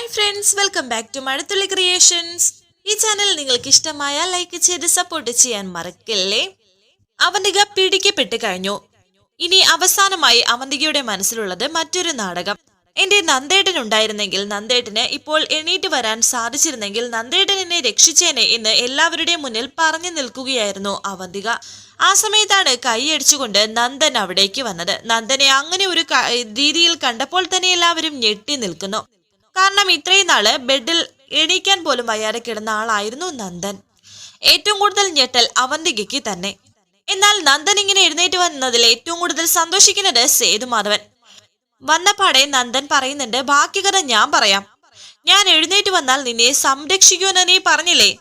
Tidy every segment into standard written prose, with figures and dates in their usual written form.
Hi friends, welcome back to Mazhathulli creations. ഈ channel നിങ്ങൾക്ക് ഇഷ്ടമായ ലൈക്ക് ചെയ്ത് സപ്പോർട്ട് ചെയ്യാൻ മറക്കല്ലേ. അവന്തിക പിടിക്കപ്പെട്ട് കഴിഞ്ഞു. ഇനി അവസാനമായി അവന്തികയുടെ മനസ്സിലുള്ളത് മറ്റൊരു നാടകം. എന്റെ നന്ദേട്ടൻ ഉണ്ടായിരുന്നെങ്കിൽ, നന്ദേട്ടന് ഇപ്പോൾ എണീറ്റ് വരാൻ സാധിച്ചിരുന്നെങ്കിൽ നന്ദേട്ടൻ എന്നെ രക്ഷിച്ചേനെ എന്ന് എല്ലാവരുടെയും മുന്നിൽ പറഞ്ഞു നിൽക്കുകയായിരുന്നു അവന്തിക. ആ സമയത്താണ് കൈയടിച്ചുകൊണ്ട് നന്ദൻ അവിടേക്ക് വന്നത്. നന്ദനെ അങ്ങനെ ഒരു രീതിയിൽ കണ്ടപ്പോൾ തന്നെ എല്ലാവരും ഞെട്ടി നിൽക്കുന്നു. കാരണം ഇത്രയും നാള് ബെഡിൽ എണീക്കാൻ പോലും വയ്യാതെ കിടന്ന ആളായിരുന്നു നന്ദൻ. ഏറ്റവും കൂടുതൽ ഞെട്ടൽ അവന്തികയ്ക്ക് തന്നെ. എന്നാൽ നന്ദൻ ഇങ്ങനെ എഴുന്നേറ്റ് വന്നതിൽ ഏറ്റവും കൂടുതൽ സന്തോഷിക്കുന്നത് സേതുമാധവൻ. വന്നപാടെ നന്ദൻ പറയുന്നുണ്ട്, ബാക്കി കഥ ഞാൻ പറയാം. ഞാൻ എഴുന്നേറ്റ് വന്നാൽ നിന്നെ സംരക്ഷിക്കുമെന്ന് നീ പറഞ്ഞില്ലേ,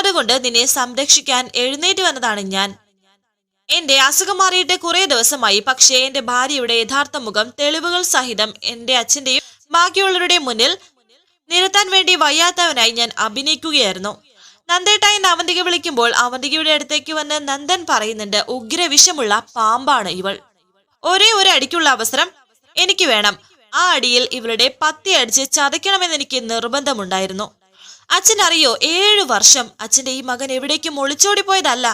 അതുകൊണ്ട് നിന്നെ സംരക്ഷിക്കാൻ എഴുന്നേറ്റ് വന്നതാണ് ഞാൻ. എന്റെ അസുഖം മാറിയിട്ട് കുറെ ദിവസമായി. പക്ഷേ എന്റെ ഭാര്യയുടെ യഥാർത്ഥ മുഖം തെളിവുകൾ സഹിതം എന്റെ അച്ഛന്റെയും ബാക്കിയുള്ളവരുടെ മുന്നിൽ നിരത്താൻ വേണ്ടി വയ്യാത്തവനായി ഞാൻ അഭിനയിക്കുകയായിരുന്നു. നന്ദേട്ടായി അവന്തിക വിളിക്കുമ്പോൾ അവന്തികയുടെ അടുത്തേക്ക് വന്ന് നന്ദൻ പറയുന്നുണ്ട്, ഉഗ്രവിഷമുള്ള പാമ്പാണ് ഇവൾ. ഒരേ ഒരു അടിക്കുള്ള അവസരം എനിക്ക് വേണം. ആ അടിയിൽ ഇവളുടെ പത്തി അടിച്ച് ചതയ്ക്കണമെന്ന് എനിക്ക് നിർബന്ധമുണ്ടായിരുന്നു. അച്ഛൻ അറിയോ, 7 വർഷം അച്ഛന്റെ ഈ മകൻ എവിടേക്കും ഒളിച്ചോടി പോയതല്ല,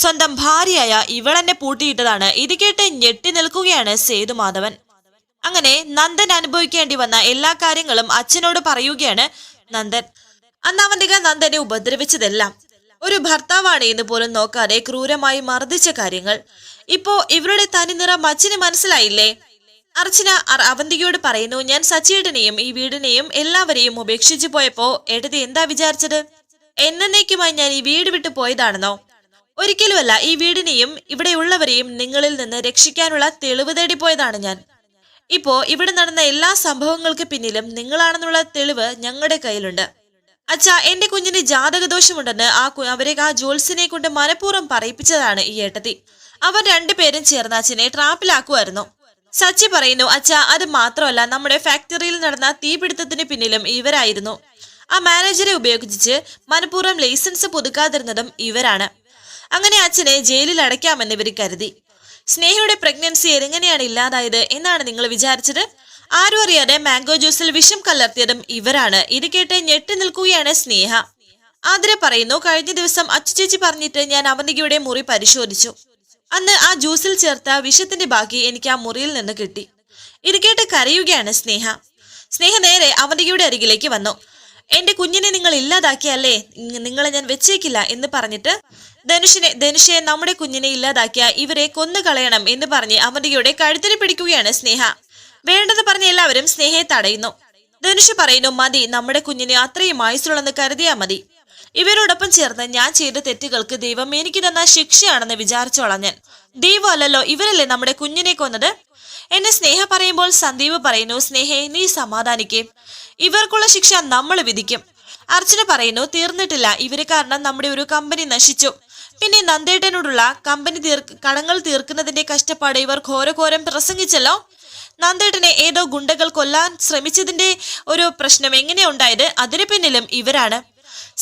സ്വന്തം ഭാര്യയായ ഇവളെന്നെ പൂട്ടിയിട്ടതാണ്. ഇത് കേട്ട് ഞെട്ടി നിൽക്കുകയാണ് സേതുമാധവൻ. അങ്ങനെ നന്ദൻ അനുഭവിക്കേണ്ടി വന്ന എല്ലാ കാര്യങ്ങളും അച്ഛനോട് പറയുകയാണ് നന്ദൻ. അന്ന് അവന്തിക നന്ദനെ ഉപദ്രവിച്ചതെല്ലാം, ഒരു ഭർത്താവാണ് എന്ന് പോലും നോക്കാതെ ക്രൂരമായി മർദ്ദിച്ച കാര്യങ്ങൾ, ഇപ്പോ ഇവരുടെ തനിനിറം അച്ഛന് മനസ്സിലായില്ലേ. അർച്ചന അവന്തികയോട് പറയുന്നു, ഞാൻ സച്ചിയേട്ടനെയും ഈ വീടിനെയും എല്ലാവരെയും ഉപേക്ഷിച്ചു പോയപ്പോ ഏട്ടത്തി എന്താ വിചാരിച്ചത്? എന്നേക്കുമായി ഞാൻ ഈ വീട് വിട്ടു പോയതാണെന്നോ? ഒരിക്കലുമല്ല. ഈ വീടിനെയും ഇവിടെയുള്ളവരെയും നിങ്ങളിൽ നിന്ന് രക്ഷിക്കാനുള്ള തെളിവ് തേടി പോയതാണ് ഞാൻ. ഇപ്പോ ഇവിടെ നടന്ന എല്ലാ സംഭവങ്ങൾക്ക് പിന്നിലും നിങ്ങളാണെന്നുള്ള തെളിവ് ഞങ്ങളുടെ കയ്യിലുണ്ട്. അച്ഛാ, എന്റെ കുഞ്ഞിന് ജാതകദോഷമുണ്ടെന്ന് അവരെ ആ ജോത്സ്യനെ കൊണ്ട് മനഃപൂർവ്വം പറയിപ്പിച്ചതാണ് ഈ ഏട്ടത്തി. അവർ രണ്ടുപേരും ചേർന്ന് അച്ഛനെ ട്രാപ്പിലാക്കുമായിരുന്നു. സച്ചി പറയുന്നു, അച്ഛാ, അത് മാത്രമല്ല, നമ്മുടെ ഫാക്ടറിയിൽ നടന്ന തീപിടുത്തത്തിന് പിന്നിലും ഇവരായിരുന്നു. ആ മാനേജറെ ഉപയോഗിച്ച് മനഃപൂർവ്വം ലൈസൻസ് പുതുക്കാതിരുന്നതും ഇവരാണ്. അങ്ങനെ അച്ഛനെ ജയിലിൽ അടയ്ക്കാമെന്ന് ഇവർ കരുതി. സ്നേഹയുടെ പ്രഗ്നൻസി എങ്ങനെയാണ് ഇല്ലാതായത് എന്നാണ് നിങ്ങൾ വിചാരിച്ചത്? ആരും അറിയാതെ മാംഗോ ജ്യൂസിൽ വിഷം കലർത്തിയതും ഇവരാണ്. ഇത് കേട്ട് ഞെട്ടി നിൽക്കുകയാണ് സ്നേഹ. ആതിര പറയുന്നു, കഴിഞ്ഞ ദിവസം അച്ചുചേച്ചി പറഞ്ഞിട്ട് ഞാൻ അവന്തികയുടെ മുറി പരിശോധിച്ചു. അന്ന് ആ ജ്യൂസിൽ ചേർത്ത വിഷത്തിന്റെ ബാക്കി എനിക്ക് ആ മുറിയിൽ നിന്ന് കിട്ടി. ഇത് കേട്ട് കരയുകയാണ് സ്നേഹ. സ്നേഹ നേരെ അവന്തികയുടെ അരികിലേക്ക് വന്നു. എന്റെ കുഞ്ഞിനെ നിങ്ങൾ ഇല്ലാതാക്കിയല്ലേ, നിങ്ങളെ ഞാൻ വെച്ചേക്കില്ല എന്ന് പറഞ്ഞിട്ട് ധനുഷെ നമ്മുടെ കുഞ്ഞിനെ ഇല്ലാതാക്കിയ ഇവരെ കൊന്നുകളയണം എന്ന് പറഞ്ഞ് അവന്തികയുടെ കഴുത്തിന് പിടിക്കുകയാണ് സ്നേഹ. വേണ്ടെന്ന് പറഞ്ഞ എല്ലാവരും സ്നേഹയെ തടയുന്നു. ധനുഷ് പറയുന്നു, മതി, നമ്മുടെ കുഞ്ഞിനെ അത്രയും ആയുസുള്ളെന്ന് കരുതിയാ മതി. ഇവരോടൊപ്പം ചേർന്ന് ഞാൻ ചെയ്ത തെറ്റുകൾക്ക് ദൈവം എനിക്ക് തന്ന ശിക്ഷയാണെന്ന് വിചാരിച്ചോളാം ഞാൻ. ദൈവം അല്ലല്ലോ, ഇവരല്ലേ നമ്മുടെ കുഞ്ഞിനെ കൊന്നത് എന്നെ സ്നേഹ പറയുമ്പോൾ സന്ദീപ് പറയുന്നു, സ്നേഹേ നീ സമാധാനിക്കേ, ഇവർക്കുള്ള ശിക്ഷ നമ്മൾ വിധിക്കും. അർച്ചന പറയുന്നു, തീർന്നിട്ടില്ല, ഇവര് കാരണം നമ്മുടെ ഒരു കമ്പനി നശിച്ചു. പിന്നെ നന്ദേട്ടനോടുള്ള കടങ്ങൾ തീർക്കുന്നതിന്റെ കഷ്ടപ്പാട് ഇവർ ഘോരഘോരം പ്രസംഗിച്ചല്ലോ. നന്ദേട്ടനെ ഏതോ ഗുണ്ടകൾ കൊല്ലാൻ ശ്രമിച്ചതിന്റെ ഒരു പ്രശ്നം എങ്ങനെ ഉണ്ടായത്, അതിന് പിന്നിലും ഇവരാണ്.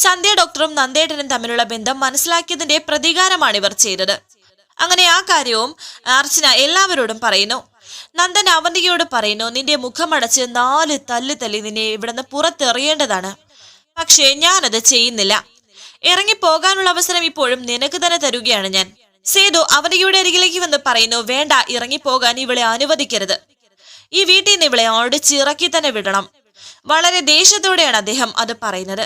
സന്ധ്യ ഡോക്ടറും നന്ദേട്ടനും തമ്മിലുള്ള ബന്ധം മനസ്സിലാക്കിയതിന്റെ പ്രതികാരമാണ് ഇവർ ചെയ്തത്. അങ്ങനെ ആ കാര്യവും അർച്ചന എല്ലാവരോടും പറയുന്നു. നന്ദൻ അവന്തികയോട് പറയുന്നു, നിന്റെ മുഖമടച്ച് 4 തല്ല് തല്ലി നിന്നെ ഇവിടുന്ന് പുറത്തെറിയേണ്ടതാണ്. പക്ഷേ ഞാനത് ചെയ്യുന്നില്ല. ഇറങ്ങിപ്പോകാനുള്ള അവസരം ഇപ്പോഴും നിനക്ക് തന്നെ തരുകയാണ് ഞാൻ. സേതു അവന്തികയുടെ അരികിലേക്ക് വന്ന് പറയുന്നു, വേണ്ട, ഇറങ്ങിപ്പോകാൻ ഇവളെ അനുവദിക്കരുത്. ഈ വീട്ടിൽ നിന്ന് ഇവളെ ഓടിച്ചിറക്കി തന്നെ വിടണം. വളരെ ദേഷ്യത്തോടെയാണ് അദ്ദേഹം അത് പറയുന്നത്.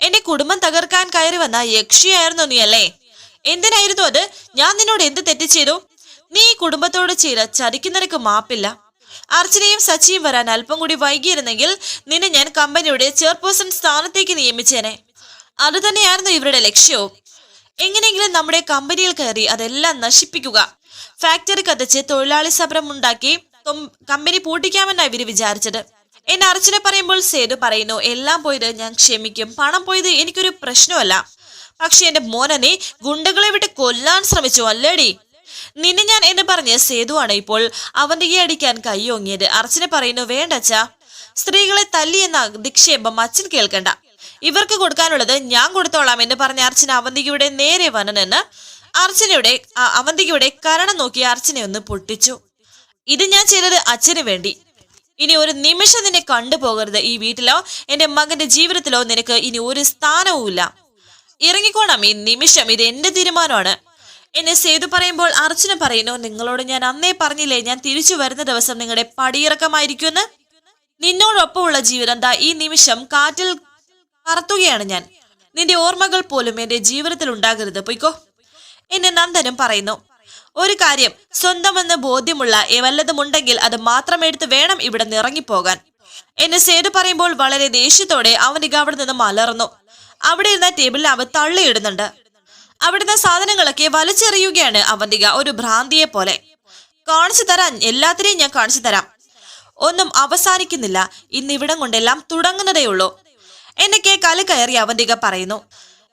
എന്റെ കുടുംബം തകർക്കാൻ കയറി വന്ന യക്ഷിയായിരുന്നു നീ അല്ലേ? എന്തിനായിരുന്നു അത്? ഞാൻ നിന്നോട് എന്ത് തെറ്റ് ചെയ്തു? നീ ഈ കുടുംബത്തോട് ചെയ്ത ചതിക്കുന്നതിനക്ക് മാപ്പില്ല. അർച്ചനയും സച്ചിയും വരാൻ അല്പം കൂടി വൈകിയിരുന്നെങ്കിൽ നിന്നെ ഞാൻ കമ്പനിയുടെ ചെയർപേഴ്സൺ സ്ഥാനത്തേക്ക് നിയമിച്ചേനെ. അത് തന്നെയായിരുന്നു ഇവരുടെ ലക്ഷ്യവും. എങ്ങനെയെങ്കിലും നമ്മുടെ കമ്പനിയിൽ കയറി അതെല്ലാം നശിപ്പിക്കുക, ഫാക്ടറി കത്തിച്ച് തൊഴിലാളി സമരം ഉണ്ടാക്കി കമ്പനി പൂട്ടിക്കാമെന്നാണ് ഇവര് വിചാരിച്ചത് എന്നെ അർച്ചന പറയുമ്പോൾ സേതു പറയുന്നു, എല്ലാം പോയത് ഞാൻ ക്ഷമിക്കും, പണം പോയത് എനിക്കൊരു പ്രശ്നമല്ല. പക്ഷെ എന്റെ മോനെ നീ ഗുണ്ടകളെ വിട്ട് കൊല്ലാൻ ശ്രമിച്ചു അല്ലേടി? നിന്നെ ഞാൻ എന്ന് പറഞ്ഞ് സേതുവാണ് ഇപ്പോൾ അവന്തികയെ അടിക്കാൻ കൈയോങ്ങിയത്. അർച്ചന പറയുന്നു, വേണ്ടച്ചാ, സ്ത്രീകളെ തല്ലി എന്ന അധിക്ഷേപം അച്ഛൻ കേൾക്കണ്ട, ഇവർക്ക് കൊടുക്കാനുള്ളത് ഞാൻ കൊടുത്തോളാം എന്ന് പറഞ്ഞ അർച്ചന അവന്തികയുടെ നേരെ വന്നു അവന്തികയുടെ കരണം നോക്കി അർച്ചനെ ഒന്ന് പൊട്ടിച്ചു. ഇത് ഞാൻ ചെയ്തത് അച്ഛന് വേണ്ടി. ഇനി ഒരു നിമിഷം നിന്നെ കണ്ടുപോകരുത്. ഈ വീട്ടിലോ എന്റെ മകന്റെ ജീവിതത്തിലോ നിനക്ക് ഇനി ഒരു സ്ഥാനവുമില്ല. ഇറങ്ങിക്കോണം ഈ നിമിഷം. ഇത് എന്റെ തീരുമാനമാണ്. എന്നെ സേതു പറയുമ്പോൾ അർച്ചന പറയുന്നു, നിങ്ങളോട് ഞാൻ അന്നേ പറഞ്ഞില്ലേ ഞാൻ തിരിച്ചു വരുന്ന ദിവസം നിങ്ങളുടെ പടിയിറക്കമായിരിക്കുമെന്ന്. നിന്നോടൊപ്പമുള്ള ജീവിതം ദാ ഈ നിമിഷം കാറ്റിൽ പറത്തുകയാണ് ഞാൻ. നിന്റെ ഓർമ്മകൾ പോലും എന്റെ ജീവിതത്തിൽ ഉണ്ടാകരുത്. പൊയ്ക്കോ. എന്നെ നന്ദനും പറയുന്നു, ഒരു കാര്യം, സ്വന്തമെന്ന് ബോധ്യമുള്ള വല്ലതുമുണ്ടെങ്കിൽ അത് മാത്രം എടുത്ത് വേണം ഇവിടെ നിറങ്ങിപ്പോകാൻ. എന്നെ സേതു പറയുമ്പോൾ വളരെ ദേഷ്യത്തോടെ അവനിക അവിടെ നിന്ന് മലർന്നു. അവിടെ ഇരുന്ന ടേബിളിൽ അവൻ തള്ളിയിടുന്നുണ്ട്. അവിടുന്ന് സാധനങ്ങളൊക്കെ വലിച്ചെറിയുകയാണ് അവന്തിക ഒരു ഭ്രാന്തിയെ പോലെ. കാണിച്ചു തരാൻ, എല്ലാത്തിനെയും ഞാൻ കാണിച്ചു തരാം. ഒന്നും അവസാനിക്കുന്നില്ല, ഇന്നിവിടം കൊണ്ടെല്ലാം തുടങ്ങുന്നതേയുള്ളൂ എന്നൊക്കെ കയറി അവന്തിക പറയുന്നു.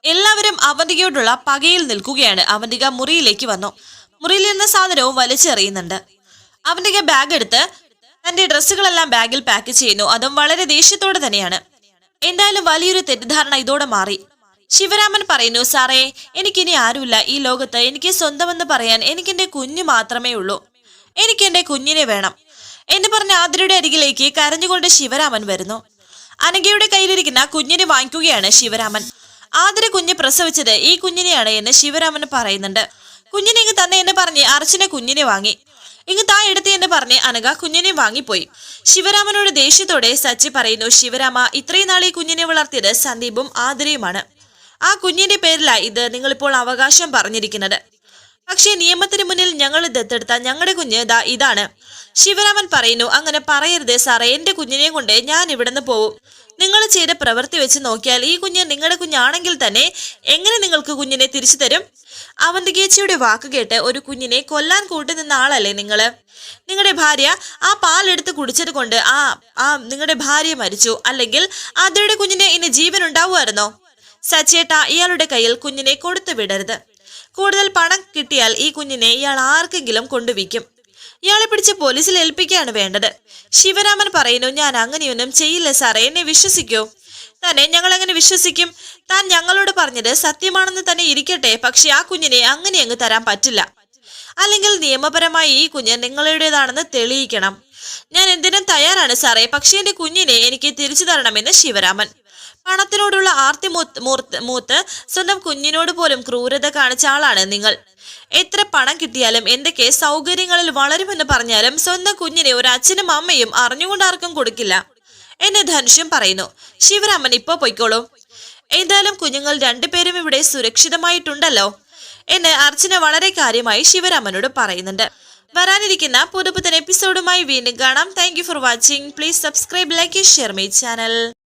എല്ലാവരും അവന്തികയോടുള്ള പകയിൽ നിൽക്കുകയാണ്. അവന്തിക മുറിയിലേക്ക് വന്നു. മുറിയിൽ നിന്ന് സാധനവും വലിച്ചെറിയുന്നുണ്ട്. അവന്തിക ബാഗ് എടുത്ത് തന്റെ ഡ്രസ്സുകളെല്ലാം ബാഗിൽ പാക്ക് ചെയ്യുന്നു. അതും വളരെ ദേഷ്യത്തോടെ തന്നെയാണ്. എന്തായാലും വലിയൊരു തെറ്റിദ്ധാരണ ഇതോടെ മാറി. ശിവരാമൻ പറയുന്നു, സാറേ, എനിക്കിനി ആരുമില്ല ഈ ലോകത്ത്. എനിക്ക് സ്വന്തമെന്ന് പറയാൻ എനിക്കെന്റെ കുഞ്ഞ് മാത്രമേ ഉള്ളൂ. എനിക്ക് എന്റെ കുഞ്ഞിനെ വേണം എന്ന് പറഞ്ഞ ആതിരയുടെ അരികിലേക്ക് കരഞ്ഞുകൊണ്ട് ശിവരാമൻ വരുന്നു. അനഘയുടെ കയ്യിലിരിക്കുന്ന കുഞ്ഞിനെ വാങ്ങിക്കുകയാണ് ശിവരാമൻ. ആതിര കുഞ്ഞ് പ്രസവിച്ചത് ഈ കുഞ്ഞിനെയാണ് എന്ന് ശിവരാമൻ പറയുന്നുണ്ട്. കുഞ്ഞിനെ ഇങ്ങ് തന്നെ എന്ന് പറഞ്ഞ് അർച്ചന കുഞ്ഞിനെ വാങ്ങി. ഇങ്ങ് താ എടുത്തി എന്ന് പറഞ്ഞ് അനഘ കുഞ്ഞിനെ വാങ്ങിപ്പോയി. ശിവരാമനോട് ദേഷ്യത്തോടെ സച്ചി പറയുന്നു, ശിവരാമ, ഇത്രയും നാൾ ഈ കുഞ്ഞിനെ വളർത്തിയത് സന്ദീപും ആതിരയുമാണ്. ആ കുഞ്ഞിന്റെ പേരിലാ ഇത് നിങ്ങളിപ്പോൾ അവകാശം പറഞ്ഞിരിക്കുന്നത്. പക്ഷേ നിയമത്തിന് മുന്നിൽ ഞങ്ങൾ ദത്തെടുത്ത ഞങ്ങളുടെ കുഞ്ഞ് ഇതാണ്. ശിവരാമൻ പറയുന്നു, അങ്ങനെ പറയരുതേ സാറേ, എന്റെ കുഞ്ഞിനെ കൊണ്ട് ഞാൻ ഇവിടുന്ന് പോവും. നിങ്ങൾ ചെയ്ത പ്രവൃത്തി വെച്ച് നോക്കിയാൽ ഈ കുഞ്ഞ് നിങ്ങളുടെ കുഞ്ഞാണെങ്കിൽ തന്നെ എങ്ങനെ നിങ്ങൾക്ക് കുഞ്ഞിനെ തിരിച്ചു തരും? അവന്തികേച്ചിയുടെ വാക്ക് കേട്ട് ഒരു കുഞ്ഞിനെ കൊല്ലാൻ കൂട്ടുനിന്ന ആളല്ലേ നിങ്ങള്? നിങ്ങളുടെ ഭാര്യ ആ പാലെടുത്ത് കുടിച്ചത് കൊണ്ട് നിങ്ങളുടെ ഭാര്യ മരിച്ചു. അല്ലെങ്കിൽ ആതിരയുടെ കുഞ്ഞിന് ഇനി ജീവൻ ഉണ്ടാവുമായിരുന്നോ? സച്ചേട്ട, ഇയാളുടെ കയ്യിൽ കുഞ്ഞിനെ കൊടുത്തു വിടരുത്. കൂടുതൽ പണം കിട്ടിയാൽ ഈ കുഞ്ഞിനെ ഇയാൾ ആർക്കെങ്കിലും കൊണ്ടുവിക്കും. ഇയാളെ പിടിച്ച് പോലീസിൽ ഏൽപ്പിക്കുകയാണ് വേണ്ടത്. ശിവരാമൻ പറയുന്നു, ഞാൻ അങ്ങനെയൊന്നും ചെയ്യില്ല സാറേ, എന്നെ വിശ്വസിക്കൂ. തന്നെ ഞങ്ങൾ അങ്ങനെ വിശ്വസിക്കും? താൻ ഞങ്ങളോട് പറഞ്ഞത് സത്യമാണെന്ന് തന്നെ ഇരിക്കട്ടെ, പക്ഷെ ആ കുഞ്ഞിനെ അങ്ങനെ അങ്ങ് തരാൻ പറ്റില്ല. അല്ലെങ്കിൽ നിയമപരമായി ഈ കുഞ്ഞ് നിങ്ങളുടേതാണെന്ന് തെളിയിക്കണം. ഞാൻ എന്തിനും തയ്യാറാണ് സാറേ, പക്ഷെ എന്റെ കുഞ്ഞിനെ എനിക്ക് തിരിച്ചു തരണമെന്ന് ശിവരാമൻ. പണത്തിനോടുള്ള ആർത്തി മൂത്ത് സ്വന്തം കുഞ്ഞിനോട് പോലും ക്രൂരത കാണിച്ച ആളാണ് നിങ്ങൾ. എത്ര പണം കിട്ടിയാലും എന്തൊക്കെ സൗകര്യങ്ങളിൽ വളരുമെന്ന് പറഞ്ഞാലും സ്വന്തം കുഞ്ഞിനെ ഒരു അച്ഛനും അമ്മയും അറിഞ്ഞുകൊണ്ട് ആർക്കും കൊടുക്കില്ല എന്ന് ധനുഷ്യം പറയുന്നു. ശിവരാമൻ, ഇപ്പോ പൊയ്ക്കോളൂ. എന്തായാലും കുഞ്ഞുങ്ങൾ രണ്ടുപേരും ഇവിടെ സുരക്ഷിതമായിട്ടുണ്ടല്ലോ എന്ന് അർച്ചന വളരെ കാര്യമായി ശിവരാമനോട് പറയുന്നുണ്ട്. വരാനിരിക്കുന്ന പുതുപുത്തൻ എപ്പിസോഡുമായി വീണ്ടും കാണാം. Thank you for watching. Please subscribe, like, share my channel.